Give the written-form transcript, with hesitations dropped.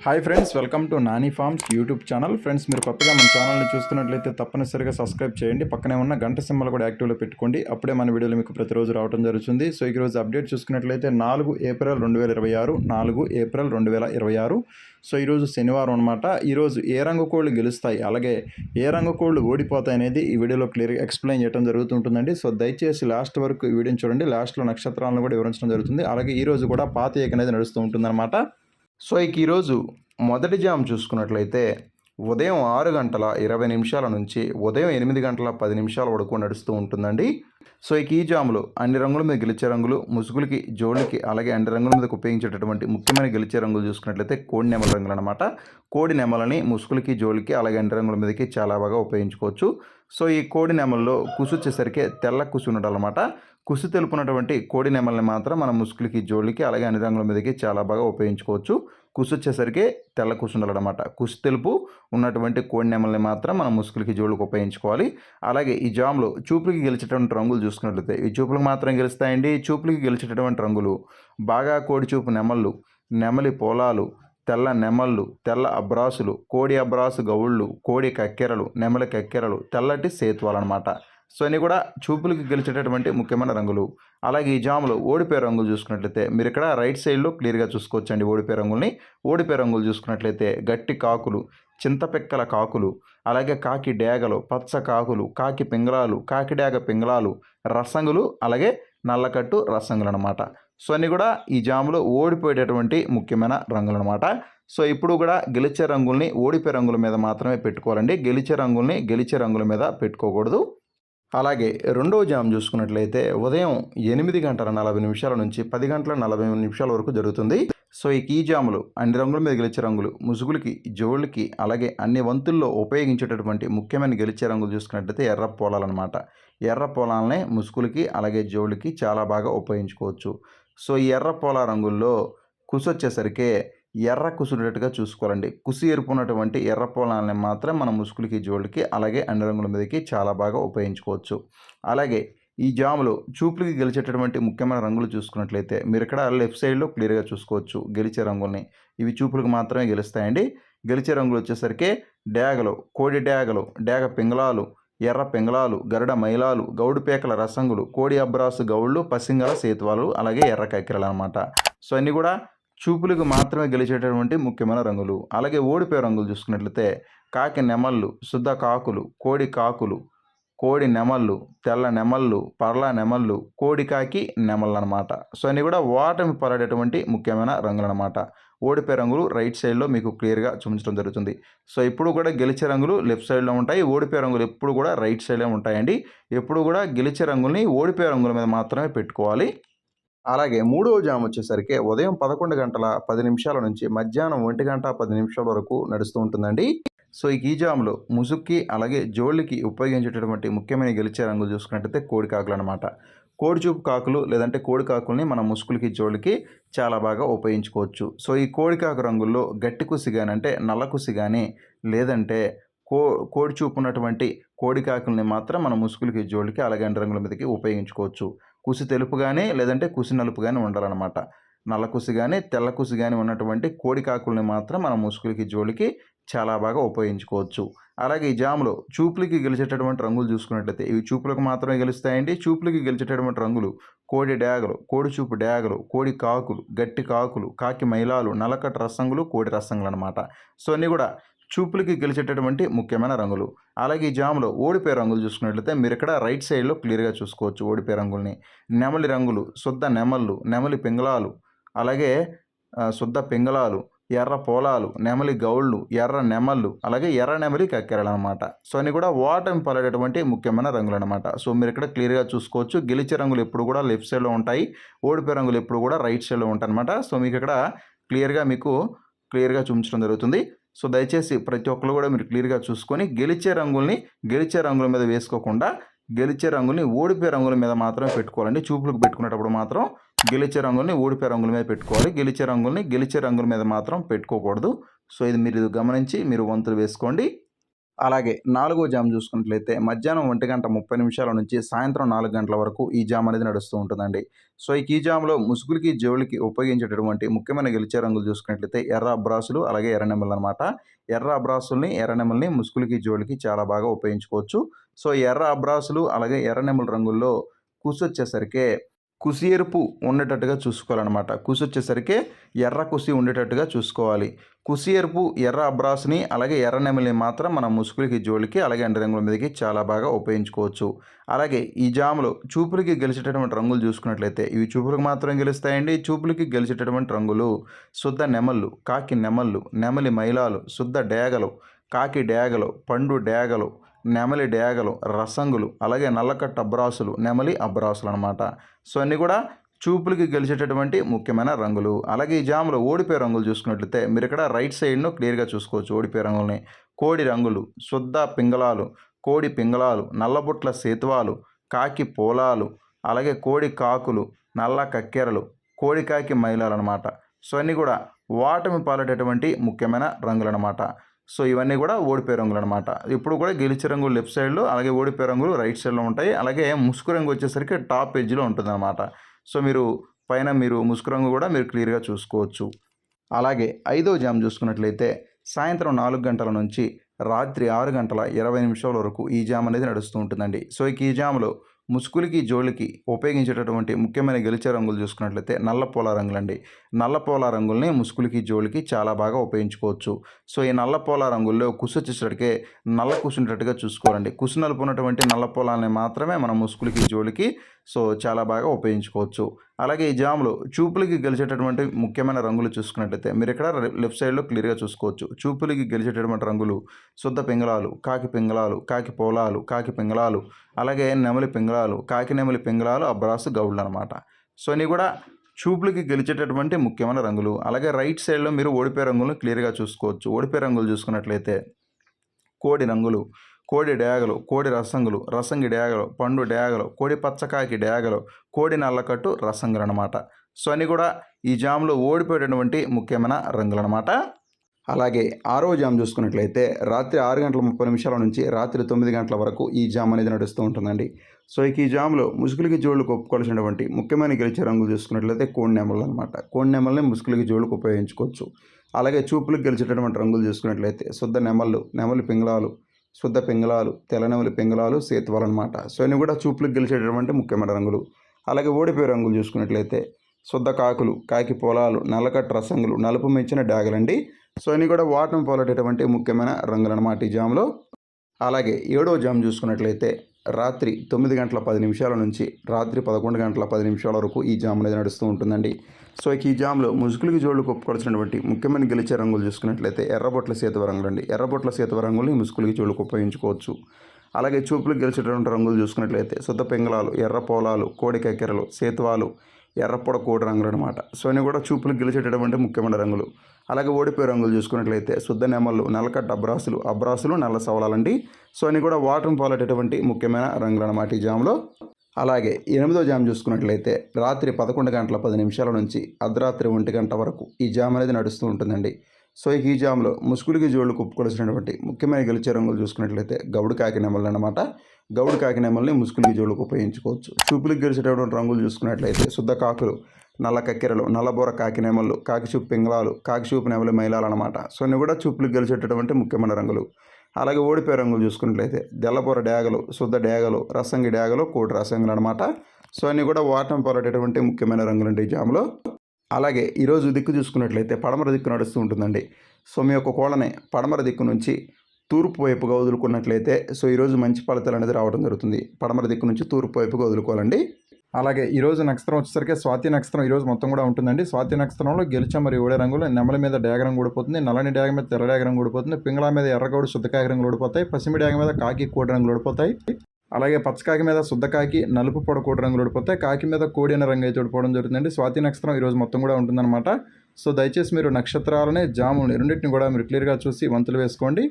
Hi friends, welcome to Nani forms YouTube channel. Friends, మీరు కొత్తగా మన ఛానల్ని చూస్తున్నట్లయితే తప్పనిసరిగా సబ్స్క్రైబ్ చేయండి. పక్కనే ఉన్న గంట సింబల్ కూడా యాక్టివ్లో పెట్టుకోండి. అప్పుడే మన వీడియోలు మీకు ప్రతిరోజు రావడం జరుగుతుంది. సో ఈరోజు అప్డేట్ చూసుకున్నట్లయితే 4 ఏప్రిల్ 2026 4 ఏప్రిల్ 2026. సో ఈరోజు శనివారం అనమాట. ఈరోజు ఏ రంగు కోళ్ళు గెలుస్తాయి, అలాగే ఏ రంగు కోళ్ళు ఓడిపోతాయి అనేది ఈ వీడియోలో క్లియర్గా ఎక్స్ప్లెయిన్ చేయడం జరుగుతుంటుందండి. సో దయచేసి లాస్ట్ వరకు ఈ వీడియోని చూడండి. లాస్ట్లో నక్షత్రాలను కూడా వివరించడం జరుగుతుంది. అలాగే ఈరోజు కూడా పాత ఏక అనేది నడుస్తూ ఉంటుందన్నమాట. సో ఈరోజు మొదటి జామ్ చూసుకున్నట్లయితే ఉదయం 6:20 నుంచి ఉదయం 8:10 వరకు నడుస్తూ ఉంటుందండి. సో ఈ జాములో అన్ని రంగుల మీద గెలిచే రంగులు, ముసుగులకి, జోళ్ళకి, అలాగే అన్ని రంగుల మీదకి ఉపయోగించేటటువంటి ముఖ్యమైన గెలిచే రంగులు చూసుకున్నట్లయితే కోడి నెమల రంగులు అనమాట. కోడి నెమలని ముసుగులకి, జోళ్ళకి, అలాగే అన్ని రంగుల మీదకి చాలా బాగా ఉపయోగించుకోవచ్చు. సో ఈ కోడి నెమల్లో కుసు వచ్చేసరికి తెల్ల కుసు ఉండాలన్నమాట. కుసు తెలుపునటువంటి కోడి నెమల్ని మాత్రం మనం ముసుగులకి, జోళ్ళకి, అలాగే అన్ని రంగుల మీదకి చాలా బాగా ఉపయోగించుకోవచ్చు. కుసు వచ్చేసరికి తెల్ల కుసు ఉండాలన్నమాట. కుసు తెలుపు ఉన్నటువంటి కోడి నెమల్ని మాత్రం మనం ముసుగులకి, జోళ్ళకి ఉపయోగించుకోవాలి. అలాగే ఈ జామ్లో చూపులకి గెలిచేటువంటి రంగులు చూసుకున్నట్లయితే ఈ చూపులకు మాత్రం గెలుస్తాయండి. చూపులకి గెలిచేటటువంటి రంగులు బాగా కోడి చూపు నెమళ్ళు, నెమలి పోలాలు, తెల్ల నెమళ్ళు, తెల్ల అబ్రాసులు, కోడి అబ్రాసు గౌళ్ళు, కోడి కక్కెరలు, నెమలి కక్కెరలు, తెల్లటి సేతువాలు అనమాట. సో అన్నీ కూడా చూపులకి గెలిచేటటువంటి ముఖ్యమైన రంగులు. అలాగే ఈ జాములో ఓడిపోయే రంగులు చూసుకున్నట్లయితే మీరు ఇక్కడ రైట్ సైడ్లో క్లియర్గా చూసుకోవచ్చండి. ఓడిపోయే రంగుల్ని ఓడిపోయే రంగులు చూసుకున్నట్లయితే గట్టి కాకులు, చింతపెక్కల కాకులు, అలాగే కాకి డేగలు, పచ్చ కాకులు, కాకి పింగళాలు, కాకి డేగ పింగళాలు, రసంగులు, అలాగే నల్లకట్టు రసంగులు అనమాట. సో అన్నీ కూడా ఈ జాములో ఓడిపోయేటటువంటి ముఖ్యమైన రంగులు అనమాట. సో ఇప్పుడు కూడా గెలిచే రంగుల్ని ఓడిపోయే రంగుల మీద మాత్రమే పెట్టుకోవాలండి. గెలిచే రంగుల్ని గెలిచే రంగుల మీద పెట్టుకోకూడదు. అలాగే రెండవ జామ్ చూసుకున్నట్లయితే ఉదయం 8:40 నుంచి 10:40 వరకు జరుగుతుంది. సో ఈ జాములు అన్ని రంగుల మీద గెలిచే రంగులు, ముసుగులకి, జోళ్ళకి, అలాగే అన్ని వంతుల్లో ఉపయోగించేటటువంటి ముఖ్యమైన గెలిచే రంగులు చూసుకున్నట్లయితే ఎర్ర పోలాలన్నమాట. ఎర్ర పోలాలనే ముసుగులకి, అలాగే జోళ్ళకి చాలా బాగా ఉపయోగించుకోవచ్చు. సో ఈ ఎర్ర పోలా రంగుల్లో కుసు వచ్చేసరికి ఎర్ర కుసునేటట్టుగా చూసుకోవాలండి. కుసి ఎరుపున్నటువంటి ఎర్ర పొలాలని మాత్రం మన ముసుగులకి, జోళ్ళకి, అలాగే అన్ని రంగుల మీదకి చాలా బాగా ఉపయోగించుకోవచ్చు. అలాగే ఈ జాములో చూపులకి గెలిచేటటువంటి ముఖ్యమైన రంగులు చూసుకున్నట్లయితే మీరు ఇక్కడ లెఫ్ట్ సైడ్లో క్లియర్గా చూసుకోవచ్చు గెలిచే రంగుల్ని. ఇవి చూపులకు మాత్రమే గెలుస్తాయండి. గెలిచే రంగులు వచ్చేసరికి డేగలు, కోడి డేగలు, డేగ పింగళాలు, ఎర్ర పింగళాలు, గరుడ మైలాలు, గౌడు పేకల రసంగులు, కోడి అబ్రాసు గౌళ్ళు, పసింగల సేతువాలు, అలాగే ఎర్ర కక్కెరలు అనమాట. సో అన్నీ కూడా చూపులకు మాత్రమే గెలిచేటటువంటి ముఖ్యమైన రంగులు. అలాగే ఓడిపోయే రంగులు చూసుకున్నట్లయితే కాకి నెమళ్ళు, శుద్ధ కాకులు, కోడి కాకులు, కోడి నెమళ్ళు, తెల్ల నెమళ్ళు, పర్ల నెమళ్ళు, కోడి కాకి నెమళ్ళు అనమాట. సో అన్నీ కూడా ఓటమి పడేటటువంటి ముఖ్యమైన రంగులు అనమాట. ఓడిపోయే రంగులు రైట్ సైడ్లో మీకు క్లియర్గా చూపించడం జరుగుతుంది. సో ఎప్పుడు కూడా గెలిచే రంగులు లెఫ్ట్ సైడ్లో ఉంటాయి. ఓడిపోయే రంగులు ఎప్పుడు కూడా రైట్ సైడ్లో ఉంటాయండి. ఎప్పుడు కూడా గెలిచే రంగుల్ని ఓడిపోయే రంగుల మీద మాత్రమే పెట్టుకోవాలి. అలాగే మూడవ జామ్ వచ్చేసరికి ఉదయం 11:10 నుంచి మధ్యాహ్నం 1:10 వరకు నడుస్తూ ఉంటుందండి. సో ఈ జామ్లో ముసుగుకి, అలాగే జోళ్ళకి ఉపయోగించేటటువంటి ముఖ్యమైన గెలిచే రంగులు చూసుకున్నట్టయితే కోడి కాకులు అనమాట. కోడి చూపు కాకులు లేదంటే కోడి కాకుల్ని మన ముసుగులకి, జోళ్ళకి చాలా బాగా ఉపయోగించుకోవచ్చు. సో ఈ కోడి కాకు రంగుల్లో గట్టి కుసి కానీ, అంటే నల్ల కుసి కానీ, లేదంటే కోడి చూపు ఉన్నటువంటి కోడి కాకుల్ని మాత్రం మన ముసుగులకి, జోళ్ళకి, అలాగే అన్ని రంగుల మీదకి ఉపయోగించుకోవచ్చు. కుసి తెలుపు కానీ, లేదంటే కుసి నలుపు కానీ ఉండాలన్నమాట. నల్ల కుసి కానీ, తెల్ల కుసి కానీ ఉన్నటువంటి కోడి కాకుల్ని మాత్రం మన ముసుగులకి, జోళ్ళకి చాలా బాగా ఉపయోగించుకోవచ్చు. అలాగే ఈ జాములో చూపులకి గెలిచేటటువంటి రంగులు చూసుకున్నట్లయితే ఇవి చూపులకు మాత్రమే గెలుస్తాయండి. చూపులకి గెలిచేటటువంటి రంగులు కోడి డేగలు, కోడి చూపు డేగలు, కోడి కాకులు, గట్టి కాకులు, కాకి మైలాలు, నల్లకట్ట రసంగులు, కోడి రసంగులు అనమాట. సో అన్నీ కూడా చూపులకి గెలిచేటటువంటి ముఖ్యమైన రంగులు. అలాగే ఈ జాములో ఓడిపోయే రంగులు చూసుకున్నట్లయితే మీరు ఇక్కడ రైట్ సైడ్లో క్లియర్గా చూసుకోవచ్చు ఓడిపోయే రంగుల్ని. నెమలి రంగులు, శుద్ధ నెమళ్ళు, నెమలి పింగళాలు, అలాగే శుద్ధ పింగళాలు, ఎర్ర పోలాలు, నెమలి గౌళ్ళు, ఎర్ర నెమళ్ళు, అలాగే ఎర్ర నెమలి కక్కెరలు అనమాట. సో అన్నీ కూడా ఓటమి పడేటటువంటి ముఖ్యమైన రంగులు అనమాట. సో మీరు ఇక్కడ క్లియర్గా చూసుకోవచ్చు. గెలిచే రంగులు ఎప్పుడు కూడా లెఫ్ట్ సైడ్లో ఉంటాయి. ఓడిపోయే రంగులు ఎప్పుడు కూడా రైట్ సైడ్లో ఉంటాయి అనమాట. సో మీకు ఇక్కడ క్లియర్గా చూపించడం జరుగుతుంది. సో దయచేసి ప్రతి ఒక్కరు కూడా మీరు క్లియర్గా చూసుకొని గెలిచే రంగుల్ని గెలిచే రంగుల మీద వేసుకోకుండా గెలిచే రంగుల్ని ఓడిపోయే రంగుల మీద మాత్రమే పెట్టుకోవాలండి. చూపులకు పెట్టుకునేటప్పుడు మాత్రం గెలిచే రంగుల్ని ఓడిపోయే రంగుల మీద పెట్టుకోవాలి. గెలిచే రంగుల్ని గెలిచే రంగుల మీద మాత్రం పెట్టుకోకూడదు. సో ఇది మీరు గమనించి మీరు వంతులు వేసుకోండి. అలాగే నాలుగో జామ్ చూసుకున్నట్లయితే మధ్యాహ్నం 1:30 నుంచి సాయంత్రం 4 గంటల వరకు ఈ జామ్ అనేది నడుస్తూ ఉంటుందండి. సో ఈ జామ్‌లో ముసుగులకి, జోళ్ళకి ఉపయోగించేటటువంటి ముఖ్యమైన గెలిచే రంగులు చూసుకున్నట్లయితే ఎర్ర అబ్రాసులు, అలాగే ఎర్ర నెమళ్ళనమాట. ఎర్ర అబ్రాసుల్ని, ఎర్ర నెమలిని ముసుగులకి, జోళ్ళకి చాలా బాగా ఉపయోగించుకోవచ్చు. సో ఎర్ర అబ్రాసులు, అలాగే ఎర్ర నెమలి రంగుల్లో కుసొచ్చేసరికి కుసి ఎరుపు ఉండేటట్టుగా చూసుకోవాలన్నమాట. కుసొచ్చేసరికి ఎర్ర కుసి ఉండేటట్టుగా చూసుకోవాలి. కుసి ఎరుపు, ఎర్ర అబ్రాస్‌ని అలాగే ఎర్ర నెమలిని మాత్రం మనం ముసుగులకి, జోళ్ళకి అలాగే ఎండు రంగుల మీదకి చాలా బాగా ఉపయోగించుకోవచ్చు. అలాగే ఈ జామ్‌లో చూపులకి గెలిచేటటువంటి రంగులు చూసుకున్నట్లయితే ఇవి చూపులకు మాత్రం గెలుస్తాయండి. చూపులకి గెలిచేటటువంటి రంగులు శుద్ధ నెమళ్ళు, కాకి నెమళ్ళు, నెమలి మైలాలు, శుద్ధ డేగలు, కాకి డేగలు, పండు డేగలు, నెమలి డేగలు, రసంగులు, అలాగే నల్లకట్ట అబ్రాసులు, నెమలి అబ్రాసులు అనమాట. సో అన్నీ కూడా చూపులకి గెలిచేటటువంటి ముఖ్యమైన రంగులు. అలాగే ఈ జామ్‌లో ఓడిపోయే రంగులు చూసుకున్నట్లయితే మీరు ఇక్కడ రైట్ సైడ్‌ను క్లియర్‌గా చూసుకోవచ్చు ఓడిపోయే రంగుల్ని. కోడి రంగులు, శుద్ధ పింగళాలు, కోడి పింగళాలు, నల్లబుట్ల సేతువాలు, కాకి పోలాలు, అలాగే కోడి కాకులు, నల్ల కక్కెరలు, కోడి కాకి మైలాలన్నమాట. సో అన్నీ కూడా ఓటమి పాలైనటువంటి ముఖ్యమైన రంగులన్నమాట. సో ఇవన్నీ కూడా ఓడిపోయే రంగులన్నమాట. ఇప్పుడు కూడా గెలిచే రంగులు లెఫ్ట్ సైడ్‌లో, అలాగే ఓడిపోయే రంగులు రైట్ సైడ్‌లో ఉంటాయి. అలాగే ముసుగు రంగు వచ్చేసరికి టాప్ ఎడ్జ్‌లో ఉంటుందన్నమాట. సో మీరు పైన ముసుగు రంగు కూడా మీరు క్లియర్‌గా చూసుకోవచ్చు. అలాగే ఐదో జామ్ చూసుకున్నట్లయితే సాయంత్రం 4 గంటల నుంచి రాత్రి 6:20 వరకు ఈ జామ్ అనేది నడుస్తూ ఉంటుందండి. సో ఈ జామ్‌లో ముసుగులకి, జోళ్ళకి ఉపయోగించేటటువంటి ముఖ్యమైన గెలిచే రంగులు చూసుకున్నట్లయితే నల్ల పోల రంగులండి. నల్ల పోల రంగుల్ని ముసుగులకి, జోళ్ళకి చాలా బాగా ఉపయోగించుకోవచ్చు. సో ఈ నల్ల పోల రంగుల్లో కుసొచ్చేసరికి నల్ల కుసుండేటట్టుగా చూసుకోవాలండి. కుసు నలుపు ఉన్నటువంటి నల్ల పోలాలని మాత్రమే మనం ముసుగులకి, జోళ్ళకి సో చాలా బాగా ఉపయోగించుకోవచ్చు. అలాగే ఈ జామ్‌లో చూపులకి గెలిచేటటువంటి ముఖ్యమైన రంగులు చూసుకున్నట్లయితే మీరు ఇక్కడ లెఫ్ట్ సైడ్‌లో క్లియర్‌గా చూసుకోవచ్చు. చూపులకి గెలిచేటటువంటి రంగులు శుద్ధ పింగళాలు, కాకి పింగళాలు, కాకి పోలాలు, కాకి పింగళాలు, అలాగే నెమలి పింగళాలు, కాకి నెమలి పింగళాలు, అబ్రాసు గౌడ్లు అనమాట. సో ఇవి కూడా చూపులకి గెలిచేటటువంటి ముఖ్యమైన రంగులు. అలాగే రైట్ సైడ్‌లో మీరు ఓడిపోయే రంగులను క్లియర్‌గా చూసుకోవచ్చు. ఓడిపోయే రంగులు చూసుకున్నట్లయితే కోడి రంగులు, కోడి డేగలు, కోడి రసంగులు, రసంగి డేగలు, పండు డేగలు, కోడి పచ్చకాకి డేగలు, కోడి నల్లకట్టు రసంగులు అనమాట. సో అన్నీ కూడా ఈ జామ్‌లో ఓడిపోయేటటువంటి ముఖ్యమైన రంగులనమాట. అలాగే ఆరో జామ్ చూసుకున్నట్లయితే రాత్రి 6:30 నుంచి రాత్రి 9 గంటల వరకు ఈ జామ్ అనేది నడుస్తూ ఉంటుందండి. సో ఈ జామ్‌లో ముసుగులకి, జోళ్ళకి ఒప్పుకోవాల్సినటువంటి ముఖ్యమైన గెలిచే రంగులు చూసుకున్నట్లయితే కోడి నెమళ్ళు అనమాట. కోడి నెమళ్ళని ముసుగులకి, జోళ్ళకి ఉపయోగించుకోవచ్చు. అలాగే చూపులకు గెలిచేటటువంటి రంగులు చూసుకున్నట్లయితే శుద్ధ నెమళ్ళు, నెమలి పింగళాలు, శుద్ధ పింగళాలు, తెల్ల నెమలి పింగళాలు, సేతువాలు అనమాట. సో ఇవి కూడా చూపులకు గెలిచేటటువంటి ముఖ్యమైన రంగులు. అలాగే ఓడిపోయే రంగులు చూసుకున్నట్లయితే శుద్ధ కాకులు, కాకి పొలాలు, నల్లకట్ట రసంగులు, నలుపు మెచ్చిన డాగలండి. సో ఇవి కూడా ఓటమి పాలైనటువంటి ముఖ్యమైన రంగులు అనమాట ఈ జామ్‌లో. అలాగే ఏడో జామ్ చూసుకున్నట్లయితే రాత్రి 9:10 నుంచి రాత్రి 11:10 వరకు ఈ జామ్ అనేది నడుస్తూ ఉంటుందండి. సో ఈ జామ్‌లో ముసుగులకి, జోళ్ళకి ఒప్పుకోవాల్సినటువంటి ముఖ్యమైన గెలిచే రంగులు చూసుకున్నట్లయితే ఎర్రబొట్ల సేతువ రంగులండి. ఎర్రబొట్ల సేతువ రంగుల్ని ముసుగులకి, జోళ్ళకి ఉపయోగించుకోవచ్చు. అలాగే చూపులకు గెలిచేటటువంటి రంగులు చూసుకున్నట్లయితే శుద్ధ పింగళాలు, ఎర్ర పోలాలు, కోడి కక్కెరలు, సేతువాలు, ఎర్రపొడ కోడి రంగులు అనమాట. సో ఇవి కూడా చూపులకు గెలిచేటటువంటి ముఖ్యమైన రంగులు. అలాగే ఓడిపోయే రంగులు చూసుకున్నట్లయితే శుద్ధ నెమళ్ళు, నల్లకట్ట అబ్రాసులు, అబ్రాసులు, నల్ల సవలాలండి. సో ఇవి కూడా ఓటమి పాలైనటువంటి ముఖ్యమైన రంగులు అనమాట ఈ జామ్‌లో. అలాగే ఎనిమిదో జామ్ చూసుకున్నట్లయితే రాత్రి 11:10 నుంచి అర్ధరాత్రి 1 గంట వరకు ఈ జామ్ అనేది నడుస్తూ ఉంటుందండి. సో ఈ జామ్‌లో ముసుగులకి, జోళ్ళకి ఒప్పుకోవాల్సినటువంటి ముఖ్యమైన గెలిచే రంగులు చూసుకున్నట్లయితే గౌడు కాకి నెమళ్ళు అనమాట. గౌడు కాకి నెమల్ని ముసుగులకి, జోళ్ళకి ఉపయోగించుకోవచ్చు. చూపులకు గెలిచేటటువంటి రంగులు చూసుకున్నట్లయితే శుద్ధ కాకులు, నల్ల కక్కెరలు, నల్లబోర కాకి నెమళ్ళు, కాకి చూపు పింగళాలు, కాకి చూపు నెమలి మైలాలు అనమాట. సో ఇవి కూడా చూపులకు గెలిచేటటువంటి ముఖ్యమైన రంగులు. అలాగే ఓడిపోయే రంగులు చూసుకున్నట్లయితే తెల్లబోర డేగలు, శుద్ధ డేగలు, రసంగి డేగలు, కోడి రసంగులు అనమాట. సో అన్నీ కూడా ఓటమి పాలైనటువంటి ముఖ్యమైన రంగులండి ఈ జామ్‌లో. అలాగే ఈరోజు దిక్కు చూసుకున్నట్లయితే పడమర దిక్కు నడుస్తూ ఉంటుందండి. సో మీ యొక్క కోళ్ళని పడమర దిక్కు నుంచి తూర్పు వైపుగా వదులుకున్నట్లయితే సో ఈరోజు మంచి ఫలితాలు అనేది రావడం జరుగుతుంది. పడమర దిక్కు నుంచి తూర్పు వైపుగా వదులుకోవాలండి. అలాగే ఈరోజు నక్షత్రం వచ్చేసరికి స్వాతి నక్షత్రం ఈరోజు మొత్తం కూడా ఉంటుందండి. స్వాతి నక్షత్రంలో గెలిచ మరియు ఓడే రంగులు నెమలి మీద డేగ రంగు ఊడిపోతుంది, నల్లని డేగ మీద తెల్ల డేగ రంగు ఊడిపోతుంది, పింగళ మీద ఎర్రగౌడు శుద్ధకాకి రంగులు ఊడిపోతాయి, పసిమి డేగ మీద కాకి కోడి రంగులు ఊడిపోతాయి. అలాగే పచ్చకాకి మీద శుద్ధకాకి, నలుపు పొడ కోడి రంగులు ఊడిపోతాయి, కాకి మీద కోడి అనే రంగు అయితే ఊడిపోవడం జరుగుతుందండి. స్వాతి నక్షత్రం ఈరోజు మొత్తం కూడా ఉంటుందన్నమాట. సో దయచేసి మీరు నక్షత్రాలనే జాముని రెండింటిని కూడా మీరు క్లియర్గా చూసి వంతులు వేసుకోండి.